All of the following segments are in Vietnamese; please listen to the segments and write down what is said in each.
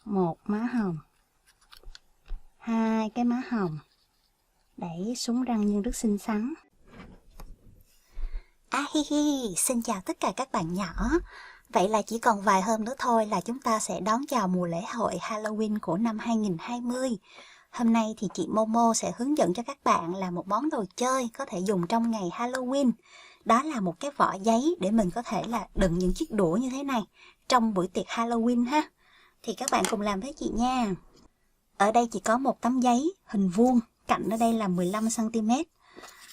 một má hồng, hai cái má hồng, đẩy xuống răng nhưng rất xinh xắn. Hi hi, xin chào tất cả các bạn nhỏ. Vậy là chỉ còn vài hôm nữa thôi là chúng ta sẽ đón chào mùa lễ hội Halloween của năm 2020. Hôm nay thì chị Momo sẽ hướng dẫn cho các bạn làm một món đồ chơi có thể dùng trong ngày Halloween. Đó là một cái vỏ giấy để mình có thể là đựng những chiếc đũa như thế này trong buổi tiệc Halloween ha. Thì các bạn cùng làm với chị nha. Ở đây chỉ có một tấm giấy hình vuông, cạnh ở đây là 15 cm.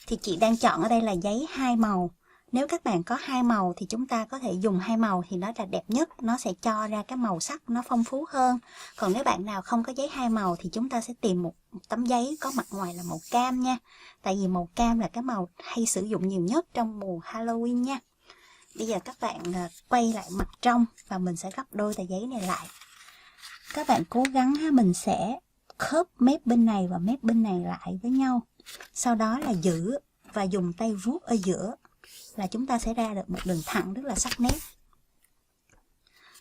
Thì chị đang chọn ở đây là giấy hai màu. Nếu các bạn có hai màu thì chúng ta có thể dùng hai màu thì nó là đẹp nhất, nó sẽ cho ra cái màu sắc nó phong phú hơn. Còn nếu bạn nào không có giấy hai màu thì chúng ta sẽ tìm một tấm giấy có mặt ngoài là màu cam nha. Tại vì màu cam là cái màu hay sử dụng nhiều nhất trong mùa Halloween nha. Bây giờ các bạn quay lại mặt trong và mình sẽ gấp đôi tờ giấy này lại. Các bạn cố gắng mình sẽ khớp mép bên này và mép bên này lại với nhau. Sau đó là giữ và dùng tay vuốt ở giữa là chúng ta sẽ ra được một đường thẳng rất là sắc nét.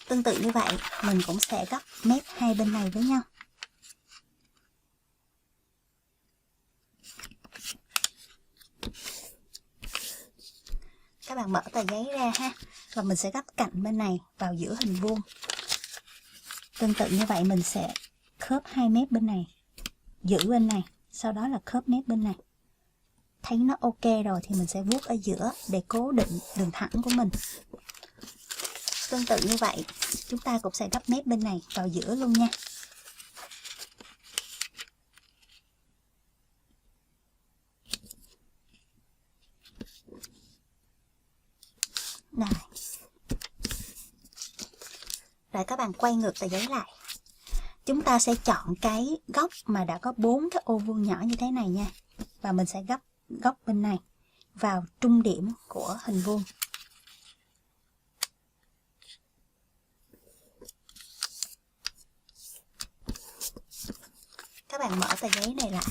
Tương tự như vậy, mình cũng sẽ gấp mép hai bên này với nhau. Các bạn mở tờ giấy ra ha, và mình sẽ gấp cạnh bên này vào giữa hình vuông. Tương tự như vậy mình sẽ khớp hai mép bên này, giữ bên này, sau đó là khớp mép bên này. Thấy nó ok rồi thì mình sẽ vuốt ở giữa để cố định đường thẳng của mình. Tương tự như vậy, chúng ta cũng sẽ gấp mép bên này vào giữa luôn nha. Rồi các bạn quay ngược tờ giấy lại. Chúng ta sẽ chọn cái góc mà đã có 4 cái ô vuông nhỏ như thế này nha. Và mình sẽ gấp góc bên này vào trung điểm của hình vuông. Các bạn mở tờ giấy này lại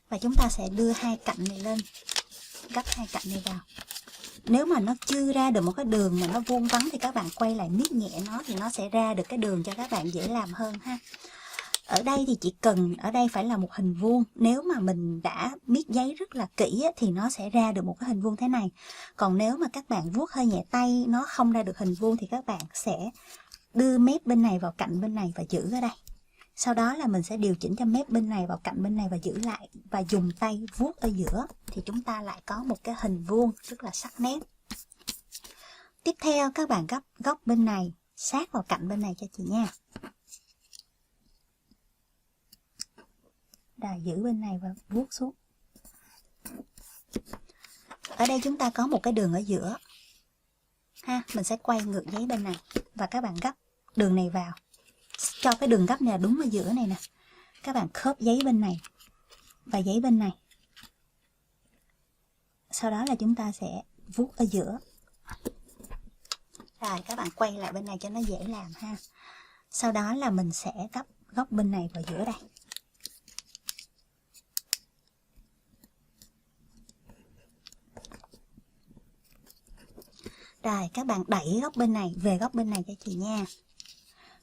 và chúng ta sẽ đưa hai cạnh này lên, gấp hai cạnh này vào. Nếu mà nó chưa ra được một cái đường mà nó vuông vắn thì các bạn quay lại miết nhẹ nó thì nó sẽ ra được cái đường cho các bạn dễ làm hơn ha. Ở đây thì chỉ cần ở đây phải là một hình vuông. Nếu mà mình đã miết giấy rất là kỹ thì nó sẽ ra được một cái hình vuông thế này. Còn nếu mà các bạn vuốt hơi nhẹ tay nó không ra được hình vuông thì các bạn sẽ đưa mép bên này vào cạnh bên này và giữ ở đây. Sau đó là mình sẽ điều chỉnh cho mép bên này vào cạnh bên này và giữ lại. Và dùng tay vuốt ở giữa thì chúng ta lại có một cái hình vuông rất là sắc nét. Tiếp theo các bạn gấp góc bên này sát vào cạnh bên này cho chị nha. Rồi giữ bên này và vuốt xuống. Ở đây chúng ta có một cái đường ở giữa ha, mình sẽ quay ngược giấy bên này và các bạn gấp đường này vào, cho cái đường gấp này là đúng ở giữa này nè. Các bạn khớp giấy bên này và giấy bên này, sau đó là chúng ta sẽ vuốt ở giữa. Rồi các bạn quay lại bên này cho nó dễ làm ha. Sau đó là mình sẽ gấp góc bên này vào giữa đây. Rồi các bạn đẩy góc bên này về góc bên này cho chị nha.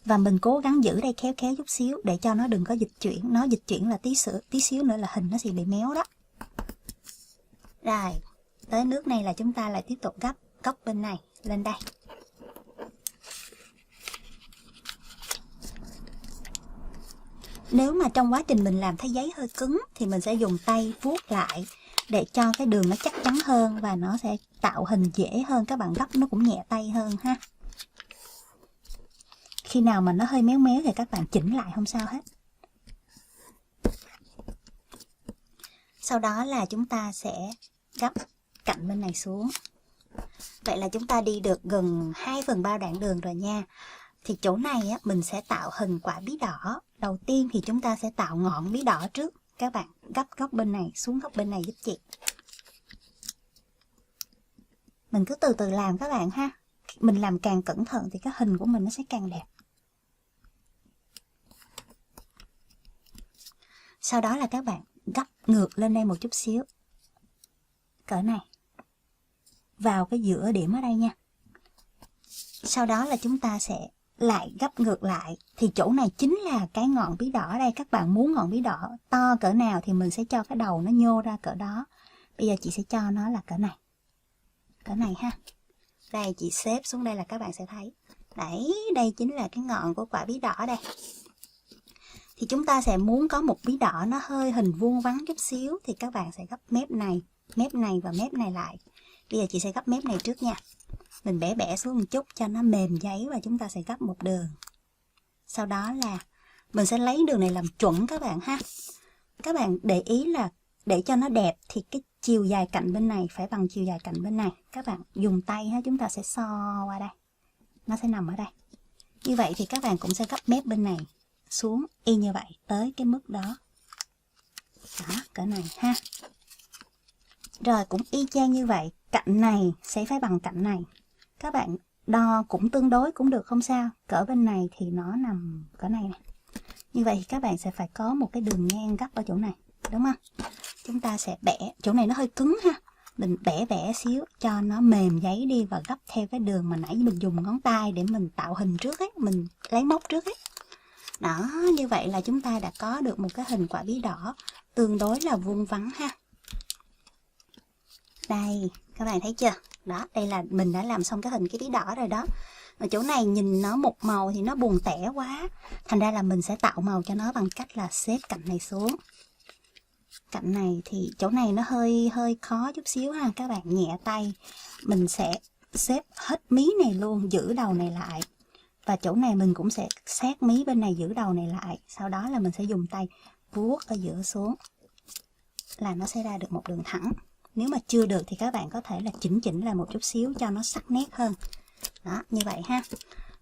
Và mình cố gắng giữ đây khéo khéo chút xíu để cho nó đừng có dịch chuyển. Nó dịch chuyển là tí xíu nữa là hình nó sẽ bị méo đó. Rồi, tới nước này là chúng ta lại tiếp tục gấp góc bên này lên đây. Nếu mà trong quá trình mình làm thấy giấy hơi cứng thì mình sẽ dùng tay vuốt lại để cho cái đường nó chắc chắn hơn và nó sẽ tạo hình dễ hơn. Các bạn gấp nó cũng nhẹ tay hơn ha. Khi nào mà nó hơi méo méo thì các bạn chỉnh lại không sao hết. Sau đó là chúng ta sẽ gấp cạnh bên này xuống. Vậy là chúng ta đi được gần 2/3 đoạn đường rồi nha. Thì chỗ này mình sẽ tạo hình quả bí đỏ. Đầu tiên thì chúng ta sẽ tạo ngọn bí đỏ trước. Các bạn gấp góc bên này xuống góc bên này giúp chị. Mình cứ từ từ làm các bạn ha. Mình làm càng cẩn thận thì cái hình của mình nó sẽ càng đẹp. Sau đó là các bạn gấp ngược lên đây một chút xíu. Cỡ này. Vào cái giữa điểm ở đây nha. Sau đó là chúng ta sẽ lại gấp ngược lại thì chỗ này chính là cái ngọn bí đỏ đây. Các bạn muốn ngọn bí đỏ to cỡ nào thì mình sẽ cho cái đầu nó nhô ra cỡ đó. Bây giờ chị sẽ cho nó là cỡ này ha. Đây chị xếp xuống đây là các bạn sẽ thấy. Đấy, đây chính là cái ngọn của quả bí đỏ đây. Thì chúng ta sẽ muốn có một bí đỏ nó hơi hình vuông vắn chút xíu thì các bạn sẽ gấp mép này và mép này lại. Bây giờ chị sẽ gấp mép này trước nha. Mình bẻ bẻ xuống một chút cho nó mềm giấy và chúng ta sẽ gấp một đường. Sau đó là mình sẽ lấy đường này làm chuẩn các bạn ha. Các bạn để ý là để cho nó đẹp thì cái chiều dài cạnh bên này phải bằng chiều dài cạnh bên này. Các bạn dùng tay ha, chúng ta sẽ so qua đây. Nó sẽ nằm ở đây. Như vậy thì các bạn cũng sẽ gấp mép bên này xuống y như vậy tới cái mức đó. Đó, cỡ này ha. Rồi cũng y chang như vậy, cạnh này sẽ phải bằng cạnh này. Các bạn đo cũng tương đối cũng được không sao. Cỡ bên này thì nó nằm cỡ này nè. Như vậy thì các bạn sẽ phải có một cái đường ngang gấp ở chỗ này, đúng không? Chúng ta sẽ bẻ, chỗ này nó hơi cứng ha. Mình bẻ bẻ xíu cho nó mềm giấy đi và gấp theo cái đường mà nãy mình dùng ngón tay để mình tạo hình trước ấy, mình lấy móc trước ấy. Đó, như vậy là chúng ta đã có được một cái hình quả bí đỏ tương đối là vuông vắn ha. Đây, các bạn thấy chưa? Đó, đây là mình đã làm xong cái hình cái bí đỏ rồi đó. Ở chỗ này nhìn nó một màu thì nó buồn tẻ quá. Thành ra là mình sẽ tạo màu cho nó bằng cách là xếp cạnh này xuống. Cạnh này thì chỗ này nó hơi khó chút xíu ha. Các bạn nhẹ tay. Mình sẽ xếp hết mí này luôn, giữ đầu này lại. Và chỗ này mình cũng sẽ sát mí bên này, giữ đầu này lại. Sau đó là mình sẽ dùng tay vuốt ở giữa xuống. Là nó sẽ ra được một đường thẳng. Nếu mà chưa được thì các bạn có thể là chỉnh lại một chút xíu cho nó sắc nét hơn. Đó, như vậy ha.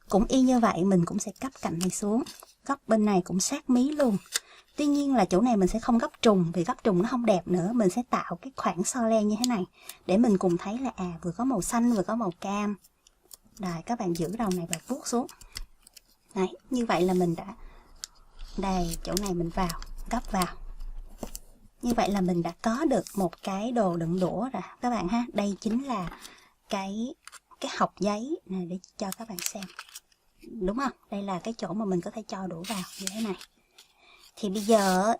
Cũng y như vậy, mình cũng sẽ gấp cạnh này xuống. Góc bên này cũng sát mí luôn. Tuy nhiên là chỗ này mình sẽ không gấp trùng, vì gấp trùng nó không đẹp nữa. Mình sẽ tạo cái khoảng so len như thế này. Để mình cùng thấy là vừa có màu xanh vừa có màu cam. Rồi, các bạn giữ đầu này và vuốt xuống. Đấy, như vậy là mình đã... Đây, chỗ này mình vào, gấp vào. Như vậy là mình đã có được một cái đồ đựng đũa rồi các bạn ha. Đây chính là cái hộc giấy này để cho các bạn xem. Đúng không? Đây là cái chỗ mà mình có thể cho đũa vào như thế này. Thì bây giờ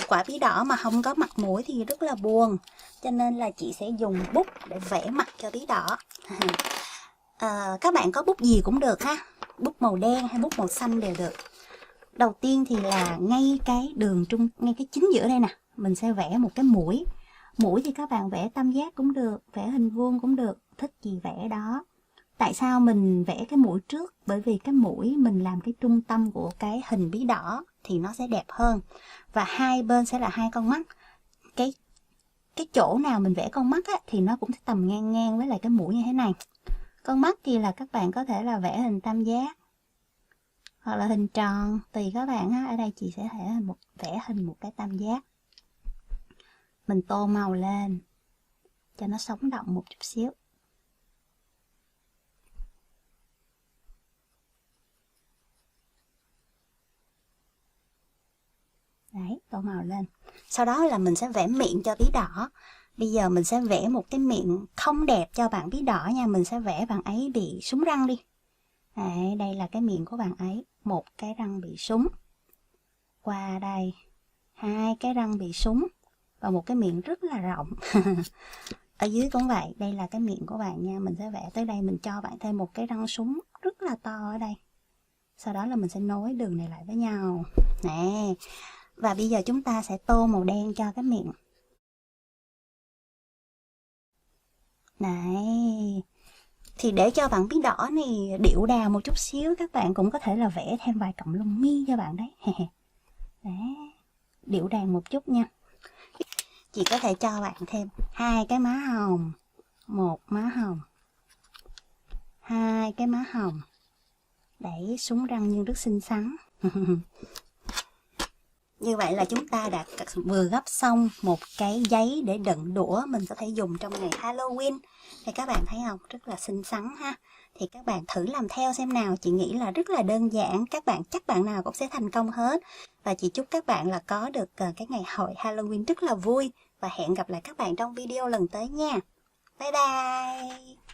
quả bí đỏ mà không có mặt mũi thì rất là buồn. Cho nên là chị sẽ dùng bút để vẽ mặt cho bí đỏ. Các bạn có bút gì cũng được ha. Bút màu đen hay bút màu xanh đều được. Đầu tiên thì là ngay cái đường trung, ngay cái chính giữa đây nè. Mình sẽ vẽ một cái mũi. Mũi thì các bạn vẽ tam giác cũng được, vẽ hình vuông cũng được, thích gì vẽ đó. Tại sao mình vẽ cái mũi trước? Bởi vì cái mũi mình làm cái trung tâm của cái hình bí đỏ thì nó sẽ đẹp hơn. Và hai bên sẽ là hai con mắt. Cái chỗ nào mình vẽ con mắt á, thì nó cũng sẽ tầm ngang ngang với lại cái mũi như thế này. Con mắt thì là các bạn có thể là vẽ hình tam giác hoặc là hình tròn, tùy các bạn ha. Ở đây chị sẽ vẽ hình một cái tam giác. Mình tô màu lên cho nó sống động một chút xíu. Đấy, tô màu lên. Sau đó là mình sẽ vẽ miệng cho bí đỏ. Bây giờ mình sẽ vẽ một cái miệng không đẹp cho bạn bí đỏ nha. Mình sẽ vẽ bạn ấy bị súng răng đi. Đấy, đây là cái miệng của bạn ấy. Một cái răng bị súng. Qua đây, hai cái răng bị súng. Và một cái miệng rất là rộng. Ở dưới cũng vậy, đây là cái miệng của bạn nha. Mình sẽ vẽ tới đây, mình cho bạn thêm một cái răng súng rất là to ở đây. Sau đó là mình sẽ nối đường này lại với nhau. Nè. Và bây giờ chúng ta sẽ tô màu đen cho cái miệng. Này. Thì để cho bạn bí đỏ này điệu đà một chút xíu, các bạn cũng có thể là vẽ thêm vài cọng lông mi cho bạn đấy. Đấy. Điệu đàn một chút nha. Chị có thể cho bạn thêm hai cái má hồng, một má hồng, hai cái má hồng. Đẩy súng răng nhưng rất xinh xắn. Như vậy là chúng ta đã vừa gấp xong một cái giấy để đựng đũa mình có thể dùng trong ngày Halloween. Thì các bạn thấy không? Rất là xinh xắn ha. Thì các bạn thử làm theo xem nào. Chị nghĩ là rất là đơn giản. Các bạn chắc bạn nào cũng sẽ thành công hết. Và chị chúc các bạn là có được cái ngày hội Halloween rất là vui. Và hẹn gặp lại các bạn trong video lần tới nha. Bye bye!